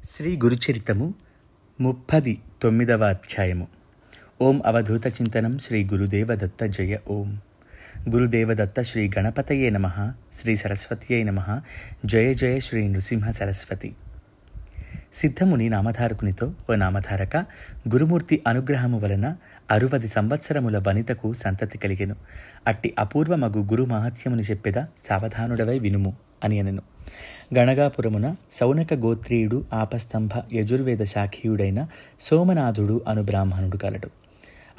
శ్రీ గురుచరితము 39వ అధ్యాయము. ఓం అవధూత చింతనం శ్రీ గురుదేవదత్త జయ. ఓం గురుదేవదత్త శ్రీ గణపతయే నమః. శ్రీ సరస్వత్యై నమః. జయ జయ శ్రీ నృసింహ సరస్వతి. సిద్ధముని నామధారకునితో, ఓ నామధారక, గురుమూర్తి అనుగ్రహము వలన 60 సంవత్సరముల వనితకు సంతతి కలిగెను. అట్టి అపూర్వమగు గురు మహత్యముని చెప్పెద, సావధానుడవై వినుము అని అనెను. గణగాపురమున సౌనక గోత్రీయుడు ఆపస్తంభ యజుర్వేద శాఖీయుడైన సోమనాథుడు అను బ్రాహ్మణుడు కలడు.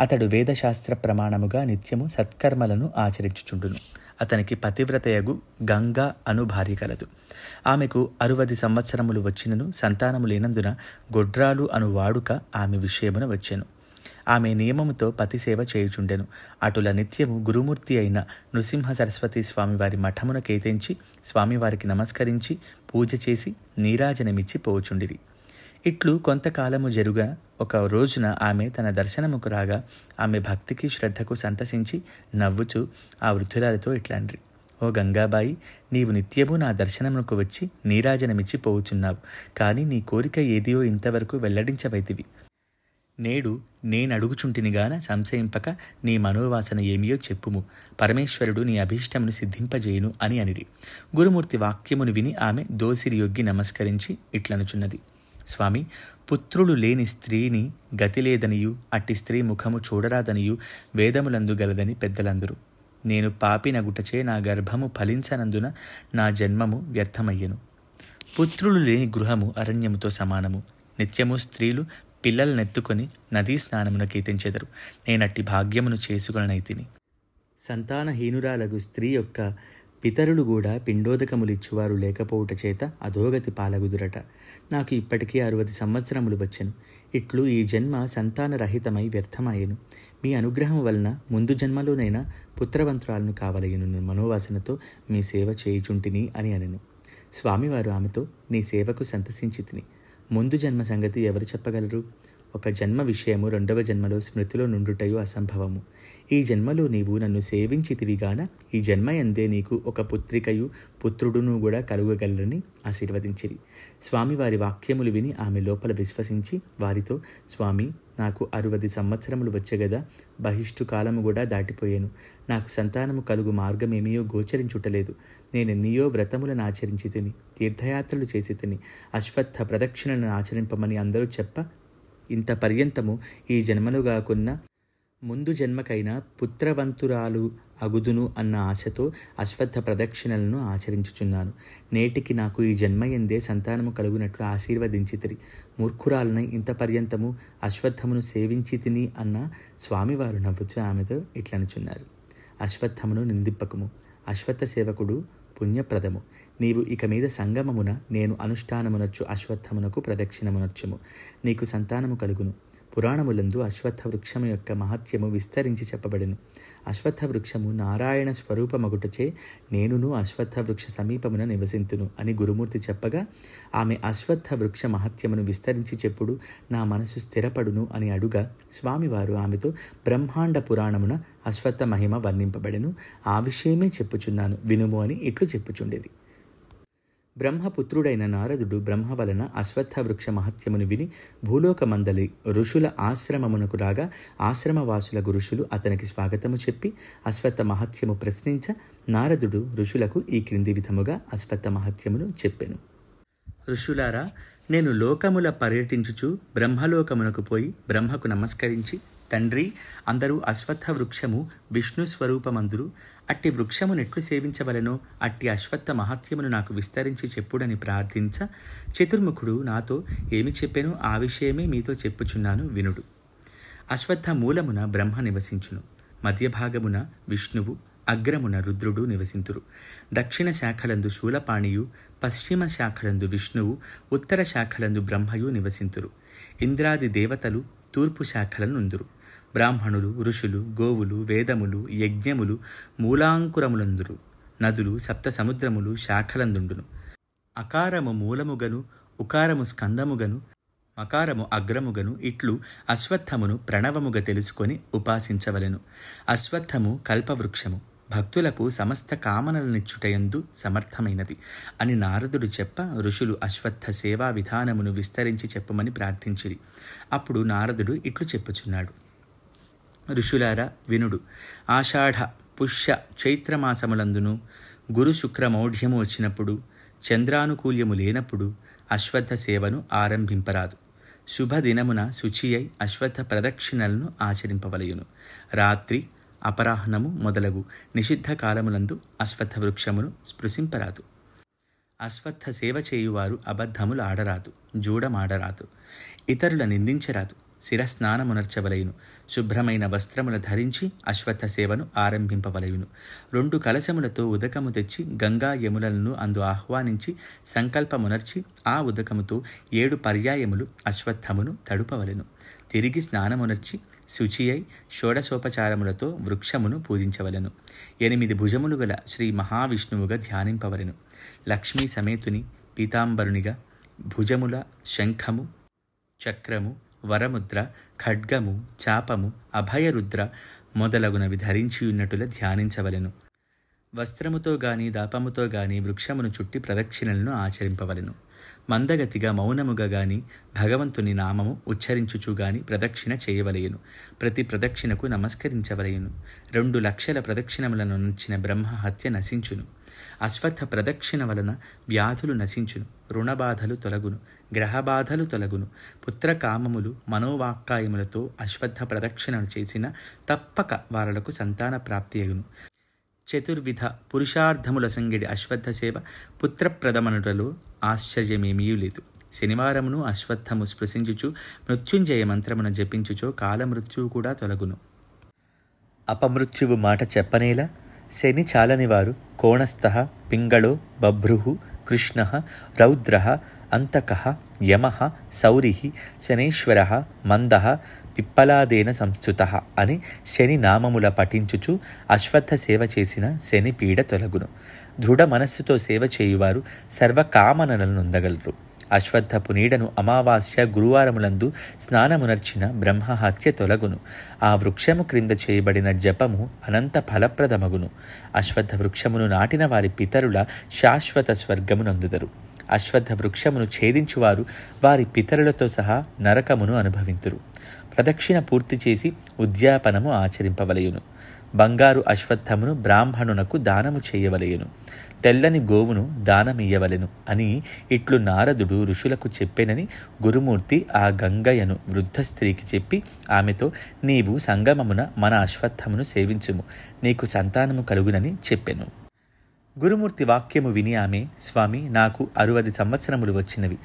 అతడు వేదశాస్త్ర ప్రమాణముగా నిత్యము సత్కర్మలను ఆచరించుచుండును. అతనికి పతివ్రతయగు గంగా అను భార్య కలదు. ఆమెకు 60 సంవత్సరములు వచ్చినను సంతానము లేనందున గొడ్రాలు అను వాడుక ఆమె విషయమున వచ్చెను. ఆమె నియమముతో పతిసేవ చేయుచుండెను. అటుల నిత్యము గురుమూర్తి అయిన నృసింహ సరస్వతి స్వామివారి మఠమున కేతించి స్వామివారికి నమస్కరించి పూజ చేసి నీరాజనమిచ్చి పోచుండిరి. ఇట్లు కొంతకాలము జరుగా ఒక రోజున ఆమె తన దర్శనముకు రాగా ఆమె భక్తికి శ్రద్ధకు సంతసించి నవ్వుచూ ఆ వృద్ధురాలితో ఇట్లాండ్రి: ఓ గంగాబాయి, నీవు నిత్యము నా దర్శనమునకు వచ్చి నీరాజనమిచ్చి పోవుచున్నావు. కానీ నీ కోరిక ఏదియో ఇంతవరకు వెల్లడించవైతివి. నేడు నేనడుగుచుంటినిగాన సంశయింపక నీ మనోవాసన ఏమియో చెప్పుము. పరమేశ్వరుడు నీ అభీష్టమును సిద్ధింపజేయును అని అనిరి. గురుమూర్తి వాక్యమును విని ఆమె దోసిరియొగ్గి నమస్కరించి ఇట్లనుచున్నది: స్వామి, పుత్రులు లేని స్త్రీని గతిలేదనియు అట్టి స్త్రీ ముఖము చూడరాదనియు వేదములందు గలదని పెద్దలందరూ. నేను పాపినగుటచే నా గర్భము ఫలించనందున నా జన్మము వ్యర్థమయ్యెను. పుత్రులు లేని గృహము అరణ్యముతో సమానము. నిత్యము స్త్రీలు పిల్లలనెత్తుకొని నదీ స్నానమున కీర్తించెదరు. నేనట్టి భాగ్యమును చేసుకొననైతిని. సంతానహీనురాలగు స్త్రీ యొక్క పితరులు కూడా పిండోదకములిచ్చువారు లేకపోవుట చేత అధోగతి పాలగుదురట. నాకు ఇప్పటికీ 60 సంవత్సరములు వచ్చెను. ఇట్లు ఈ జన్మ సంతానరహితమై వ్యర్థమాయెను. మీ అనుగ్రహం వలన ముందు జన్మలోనైనా పుత్రవంతురాలను కావలయను మనోవాసనతో మీ సేవ చేయుచుంటిని అని అనెను. స్వామివారు ఆమెతో, నీ సేవకు సంతసించి తిని. ముందు జన్మ సంగతి ఎవరు చెప్పగలరు? ఒక జన్మ విషయము 2వ జన్మలో స్మృతిలో నుండుటయు అసంభవము. ఈ జన్మలో నీవు నన్ను సేవించితివిగాన ఈ జన్మయందే నీకు ఒక పుత్రికయు పుత్రుడును కూడా కలుగగలరని ఆశీర్వదించిరి. స్వామివారి వాక్యములు విని ఆమె లోపల విశ్వసించి వారితో, స్వామి, నాకు 60 సంవత్సరములు వచ్చేగదా, బహిష్టు కాలము కూడా దాటిపోయాను. నాకు సంతానము కలుగు మార్గమేమియో గోచరించుటలేదు. నేనెన్నియో వ్రతములను ఆచరించి తిని, తీర్థయాత్రలు చేసి తిని, అశ్వత్థ ప్రదక్షిణలను ఆచరింపమని అందరూ చెప్ప, ఇంత పర్యంతము ఈ జన్మలు కాకున్న ముందు జన్మకైనా పుత్రవంతురాలు అగుదును అన్న ఆశతో అశ్వత్థ ప్రదక్షిణలను ఆచరించుచున్నాను. నేటికి నాకు ఈ జన్మయందే సంతానము కలుగునట్లు ఆశీర్వదించితిరి. మూర్ఖురాలనై ఇంత పర్యంతము అశ్వత్థమును సేవించి తిని అన్న స్వామివారు నవ్వుచు ఆమెతో ఇట్లనుచున్నారు: అశ్వత్థమును నిందింపకము. అశ్వత్థ సేవకుడు పుణ్యప్రదము. నీవు ఇక మీద సంగమమున నేను అనుష్ఠానమునొచ్చు అశ్వత్థమునకు ప్రదక్షిణమునొచ్చుము. నీకు సంతానము కలుగును. పురాణములందు అశ్వత్థ వృక్షము యొక్క మహత్యము విస్తరించి చెప్పబడెను. అశ్వత్థ వృక్షము నారాయణ స్వరూపమగుటచే నేనును అశ్వత్థ వృక్ష సమీపమున నివసింతును అని గురుమూర్తి చెప్పగా ఆమె అశ్వత్థ వృక్ష మహత్యమును విస్తరించి చెప్పుడు నా మనసు స్థిరపడును అని అడుగా స్వామివారు ఆమెతో బ్రహ్మాండ పురాణమున అశ్వత్థ మహిమ వర్ణింపబడెను. ఆ విషయమే చెప్పుచున్నాను వినుము అని ఇట్లు చెప్పుచుండేది. బ్రహ్మపుత్రుడైన నారదుడు బ్రహ్మ వలన అశ్వత్థ వృక్ష మహత్యమును విని భూలోకమందలి ఋషుల ఆశ్రమమునకు రాగా ఆశ్రమవాసులకు ఋషులు అతనికి స్వాగతము చెప్పి అశ్వత్థ మహత్యము ప్రశ్నించ నారదుడు ఋషులకు ఈ క్రింది విధముగా అశ్వత్థ మహత్యమును చెప్పెను: ఋషులారా, నేను లోకముల పర్యటించుచు బ్రహ్మలోకమునకు పోయి బ్రహ్మకు నమస్కరించి, తండ్రి, అందరూ అశ్వత్థ వృక్షము విష్ణు స్వరూపమందురు. అట్టి వృక్షమునెట్లు సేవించవలనో అట్టి అశ్వత్థ మహత్యమును నాకు విస్తరించి చెప్పుడని ప్రార్థించ చతుర్ముఖుడు నాతో ఏమి చెప్పెనో ఆ విషయమే మీతో చెప్పుచున్నాను వినుడు. అశ్వత్థ మూలమున బ్రహ్మ నివసించును. మధ్యభాగమున విష్ణువు, అగ్రమున రుద్రుడు నివసింతురు. దక్షిణ శాఖలందు శూలపాణియు, పశ్చిమ శాఖలందు విష్ణువు, ఉత్తర శాఖలందు బ్రహ్మయు నివసింతురు. ఇంద్రాది దేవతలు తూర్పు శాఖలను నుందురు. బ్రాహ్మణులు, ఋషులు, గోవులు, వేదములు, యజ్ఞములు మూలాంకురములందురు. నదులు, సప్త సముద్రములు శాఖలందుండును. అకారము మూలముగను, ఉకారము స్కందముగను, మకారము అగ్రముగను ఇట్లు అశ్వత్థమును ప్రణవముగా తెలుసుకొని ఉపాసించవలెను. అశ్వత్థము కల్పవృక్షము. భక్తులకు సమస్త కామనలనిచ్చుటయందు సమర్థమైనది అని నారదుడు చెప్ప ఋషులు అశ్వత్థ సేవా విధానమును విస్తరించి చెప్పమని ప్రార్థించిరి. అప్పుడు నారదుడు ఇట్లు చెప్పుచున్నాడు: ఋషులారా వినుడు. ఆషాఢ పుష్య చైత్రమాసములందును గురు శుక్ర మౌఢ్యము వచ్చినప్పుడు, చంద్రానుకూల్యము లేనప్పుడు అశ్వత్థ సేవను ఆరంభింపరాదు. శుభదినమున శుచియై అశ్వత్థ ప్రదక్షిణలను ఆచరింపవలయును. రాత్రి అపరాహ్నము మొదలగు నిషిద్ధ కాలములందు అశ్వత్థ వృక్షమును స్పృశింపరాదు. అశ్వత్థ సేవ చేయువారు అబద్ధములు ఆడరాదు, జూడమాడరాదు, ఇతరుల నిందించరాదు, శిరస్నానమునర్చవలయును. శుభ్రమైన వస్త్రములు ధరించి అశ్వత్థ సేవను ఆరంభింపవలయును. 2 కలశములతో ఉదకము తెచ్చి గంగా యములను అందు ఆహ్వానించి సంకల్పమునర్చి ఆ ఉదకముతో 7 పర్యాయములు అశ్వత్థమును తడుపవలెను. తిరిగి స్నానమునర్చి శుచి అయి షోడశోపచారములతో వృక్షమును పూజించవలెను. 8 భుజములు గల శ్రీ మహావిష్ణువుగా ధ్యానింపవలెను. లక్ష్మీ సమేతుని పీతాంబరునిగా భుజముల శంఖము, చక్రము, వరముద్ర, ఖడ్గము, చాపము, అభయరుద్ర మొదలగునవి ధరించియున్నట్టుల ధ్యానించవలెను. వస్త్రముతో గాని దాపముతో గాని వృక్షమును చుట్టి ప్రదక్షిణలను ఆచరింపవలెను. మందగతిగా మౌనముగా గాని భగవంతుని నామము ఉచ్చరించుచు గాని ప్రదక్షిణ చేయవలయను. ప్రతి ప్రదక్షిణకు నమస్కరించవలయను. 2 లక్షల ప్రదక్షిణములను నచ్చిన బ్రహ్మ హత్య నశించును. అశ్వత్థ ప్రదక్షిణ వలన వ్యాధులు నశించును, రుణబాధలు తొలగును, గ్రహబాధలు తొలగును. పుత్రకామములు మనోవాక్కాయములతో అశ్వత్థ ప్రదక్షిణను చేసిన తప్పక వారలకు సంతాన ప్రాప్తి అగును. చతుర్విధ పురుషార్థముల సంగిడి అశ్వత్థ సేవ పుత్రప్రదమనుటలో ఆశ్చర్యమేమీ లేదు. శనివారమును అశ్వత్థము స్పృశించుచు మృత్యుంజయ మంత్రమున జపించుచో కాలమృత్యువు కూడా తొలగును. అపమృత్యువు మాట చెప్పనేలా. శని చాలనివారు కోణస్థః పింగళో బభ్రుః కృష్ణః రౌద్రః అంతకః యమః సౌరిః శనేశ్వరః మందః పిప్పలాదేన సంస్థుతః అని శని నామముల పఠించుచు అశ్వత్థ సేవ చేసిన శని పీడ తొలగును. దృఢ మనస్సుతో సేవ చేయువారు సర్వకామనలను నొందగలరు. అశ్వత్థపు నీడను అమావాస్య గురువారములందు స్నానమునర్చిన బ్రహ్మహత్య తొలగును. ఆ వృక్షము క్రింద చేయబడిన జపము అనంత ఫలప్రదమగును. అశ్వత్థ వృక్షమును నాటిన వారి పితరుల శాశ్వత స్వర్గమునందుదరు. అశ్వత్థ వృక్షమును ఛేదించువారు వారి పితరులతో సహా నరకమును అనుభవింతురు. ప్రదక్షిణ పూర్తి చేసి ఉద్యాపనము ఆచరింపవలయును. బంగారు అశ్వత్థమును బ్రాహ్మణునకు దానము చేయవలయును. తెల్లని గోవును దానమియ్యవలెను అని ఇట్లు నారదుడు ఋషులకు చెప్పెనని గురుమూర్తి ఆ గంగయ్యను వృద్ధ స్త్రీకి చెప్పి ఆమెతో, నీవు సంగమమున మన అశ్వత్థమును సేవించుము, నీకు సంతానము కలుగునని చెప్పెను. గురుమూర్తి వాక్యము విని ఆమె, స్వామి, నాకు 60 సంవత్సరములు వచ్చినవి.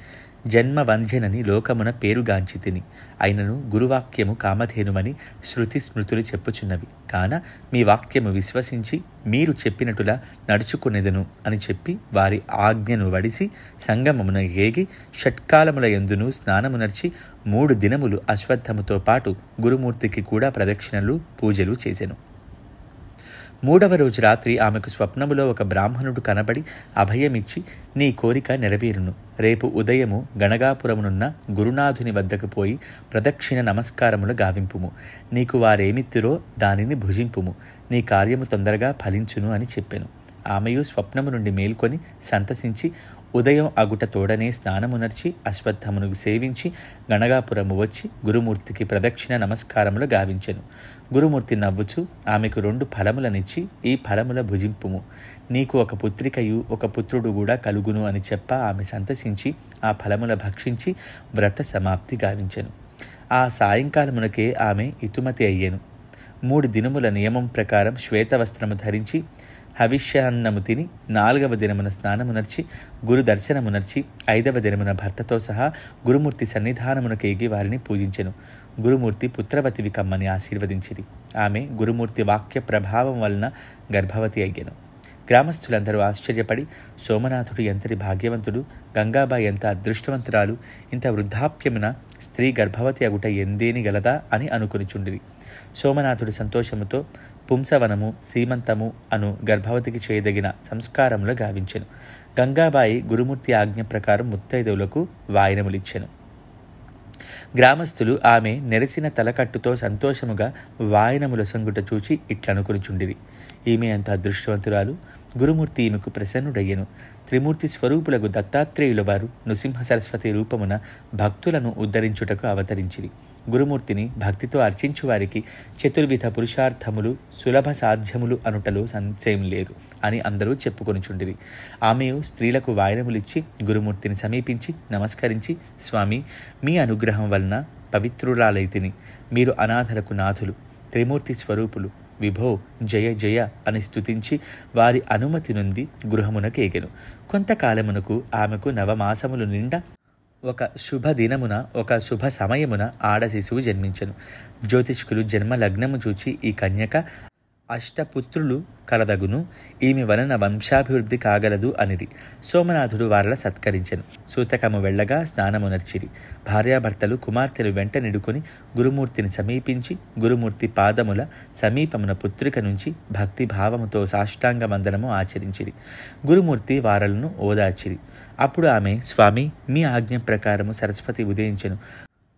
జన్మ వంధ్యనని లోకమున పేరుగాంచి తిని, అయినను గురువాక్యము కామధేనుమని శృతి స్మృతులు చెప్పుచున్నవి. కాన మీ వాక్యము విశ్వసించి మీరు చెప్పినట్టులా నడుచుకునేదను అని చెప్పి వారి ఆజ్ఞను వడిసి సంగమమున ఏగి షట్కాలముల యందును స్నానమునర్చి 3 దినములు అశ్వత్థముతో పాటు గురుమూర్తికి కూడా ప్రదక్షిణలు పూజలు చేసెను. 3వ రోజు రాత్రి ఆమెకు స్వప్నములో ఒక బ్రాహ్మణుడు కనబడి అభయమిచ్చి, నీ కోరిక నెరవేరును. రేపు ఉదయము గణగాపురమునున్న గురునాథుని వద్దకు పోయి ప్రదక్షిణ నమస్కారములు గావింపుము. నీకు వారేమిత్తురో దానిని భుజింపుము. నీ కార్యము తొందరగా ఫలించును అని చెప్పెను. ఆమెయు స్వప్నము నుండి మేల్కొని సంతసించి ఉదయం అగుట తోడనే స్నానమునర్చి అశ్వత్థమును సేవించి గణగాపురము వచ్చి గురుమూర్తికి ప్రదక్షిణ నమస్కారములు గావించెను. గురుమూర్తి నవ్వుచు ఆమెకు 2 ఫలములనిచ్చి, ఈ ఫలముల భుజింపుము, నీకు ఒక పుత్రికయు ఒక పుత్రుడు కూడా కలుగును అని చెప్ప ఆమె సంతసించి ఆ ఫలముల భక్షించి వ్రత సమాప్తి గావించెను. ఆ సాయంకాలమునకే ఆమె ఇతుమతి అయ్యెను. 3 దినముల నియమం ప్రకారం శ్వేతవస్త్రము ధరించి హవిష్యాన్నము తిని 4వ దినమున స్నానమునర్చి గురు దర్శనమునర్చి 5వ దినమున భర్తతో సహా గురుమూర్తి సన్నిధానమునకేగి వారిని పూజించెను. గురుమూర్తి పుత్రవతివి కమ్మని ఆశీర్వదించిరి. ఆమె గురుమూర్తి వాక్య ప్రభావం వలన గర్భవతి అయ్యెను. గ్రామస్తులందరూ ఆశ్చర్యపడి, సోమనాథుడు ఎంతటి భాగ్యవంతుడు, గంగాబాయి ఎంత అదృష్టవంతురాలు, ఇంత వృద్ధాప్యమున స్త్రీ గర్భవతి అగుట ఎందేని గలదా అని అనుకునిచుండిరి. సోమనాథుడి సంతోషముతో పుంసవనము, సీమంతము అను గర్భవతికి చేయదగిన సంస్కారములు గావించెను. గంగాబాయి గురుమూర్తి ఆజ్ఞ ప్రకారం ముత్తైదువులకు వాయినములిచ్చెను. గ్రామస్తులు ఆమె నెరసిన తలకట్టుతో సంతోషముగా వాయనములొసంగుట చూచి ఇట్లనుకొనుచుండిరి. ఈమె అంత అదృష్టవంతురాలు. గురుమూర్తి ఈమెకు ప్రసన్నుడయ్యెను. త్రిమూర్తి స్వరూపులకు దత్తాత్రేయుల వారు నృసింహ సరస్వతి రూపమున భక్తులను ఉద్ధరించుటకు అవతరించిరి. గురుమూర్తిని భక్తితో అర్చించు వారికి చతుర్విధ పురుషార్థములు సులభ సాధ్యములు అనుటలో సంశయం లేదు అని అందరూ చెప్పుకొనుచుండిరి. ఆమెయు స్త్రీలకు వాయనములిచ్చి గురుమూర్తిని సమీపించి నమస్కరించి, స్వామి, మీ అనుగ్రహం వలన పవిత్రురాలైతిని. మీరు అనాథలకు నాథులు, త్రిమూర్తి స్వరూపులు, విభో జయ జయ అని స్తుతించి వారి అనుమతి నుండి గృహమునకేగెను. కొంతకాలమునకు ఆమెకు నవమాసములు నిండా ఒక శుభదినమున ఒక శుభ సమయమున ఆడ శిశువు జన్మించెను. జ్యోతిష్కులు జన్మ లగ్నము చూచి ఈ కన్యక అష్టపుత్రులు కలదగును, ఈమె వలన వంశాభివృద్ధి కాగలదు అనిరి. సోమనాథుడు వారల సత్కరించెను. సూతకము వెళ్ళగా స్నానమునర్చిరి. భార్యాభర్తలు కుమార్తెలు వెంట నిడుకొని గురుమూర్తిని సమీపించి గురుమూర్తి పాదముల సమీపమున పుత్రిక నుంచి భక్తి భావముతో సాష్టాంగ వందనము ఆచరించిరి. గురుమూర్తి వారలను ఓదార్చిరి. అప్పుడు ఆమె, స్వామి, మీ ఆజ్ఞ ప్రకారము సరస్వతి ఉదయించెను,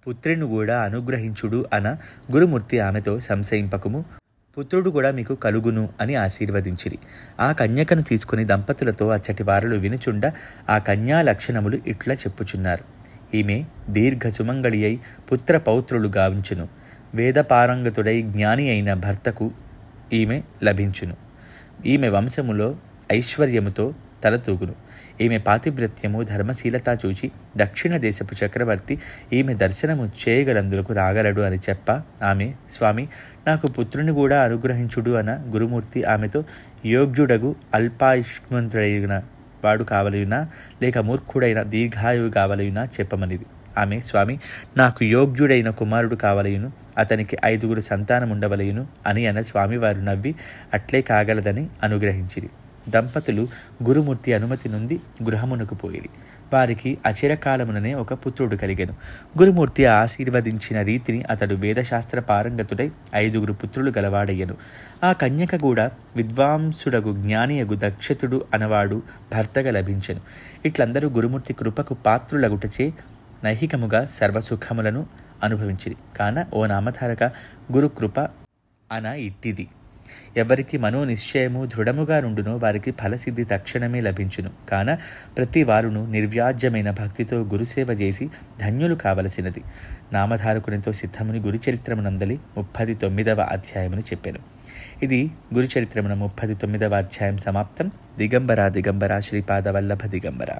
పుత్రిని కూడా అనుగ్రహించుడు అన గురుమూర్తి ఆమెతో సంశయింపకము, పుత్రుడు కూడా మీకు కలుగును అని ఆశీర్వదించిరి. ఆ కన్యకను తీసుకుని దంపతులతో అచ్చటి వారలు వినుచుండ ఆ కన్యా లక్షణములు ఇట్లా చెప్పుచున్నారు. ఈమె దీర్ఘ సుమంగళి అయి పుత్ర పౌత్రులు గావించును. వేదపారంగతుడై జ్ఞాని అయిన భర్తకు ఈమె లభించును. ఈమె వంశములో ఐశ్వర్యముతో తలతూగును. ఈమె పాతివ్రత్యము ధర్మశీలత చూచి దక్షిణ దేశపు చక్రవర్తి ఈమె దర్శనము చేయగలందులకు రాగలడు అని చెప్ప ఆమె, స్వామి, నాకు పుత్రుని కూడా అనుగ్రహించుడు అన్న గురుమూర్తి ఆమెతో, యోగ్యుడగు అల్పాయుష్మంతుడైన వాడు కావలయునా లేక మూర్ఖుడైన దీర్ఘాయువు కావలయునా చెప్పమనిది. ఆమె, స్వామి, నాకు యోగ్యుడైన కుమారుడు కావలయును, అతనికి 5 సంతానం ఉండవలయును అని అన్న స్వామివారు నవ్వి అట్లే కాగలదని అనుగ్రహించిరి. దంపతులు గురుమూర్తి అనుమతి నుండి గృహమునకు పోయిరి. వారికి అచిరకాలముననే ఒక పుత్రుడు కలిగెను. గురుమూర్తి ఆశీర్వదించిన రీతిని అతడు వేదశాస్త్ర పారంగతుడై 5 పుత్రులు గలవాడయ్యను. ఆ కన్యక కూడా విద్వాంసుడగు జ్ఞానియగు దక్షతుడు అనవాడు భర్తగా లభించెను. ఇట్లందరూ గురుమూర్తి కృపకు పాత్రులగుటచే నైహికముగా సర్వసుఖములను అనుభవించిరి. కాన ఓ నామధారక, గురుకృప అన ఇట్టిది. ఎవరికి మనోనిశ్చయము దృఢముగా నుండునో వారికి ఫలసిద్ధి తక్షణమే లభించును. కాన ప్రతి వారును నిర్వ్యాజ్యమైన భక్తితో గురుసేవ చేసి ధన్యులు కావలసినది. నామధారకునితో సిద్ధముని గురుచరిత్రమునందలి 39వ అధ్యాయమును చెప్పాను. ఇది గురుచరిత్రమున 39వ అధ్యాయం సమాప్తం. దిగంబర దిగంబర శ్రీపాద వల్లభ దిగంబర.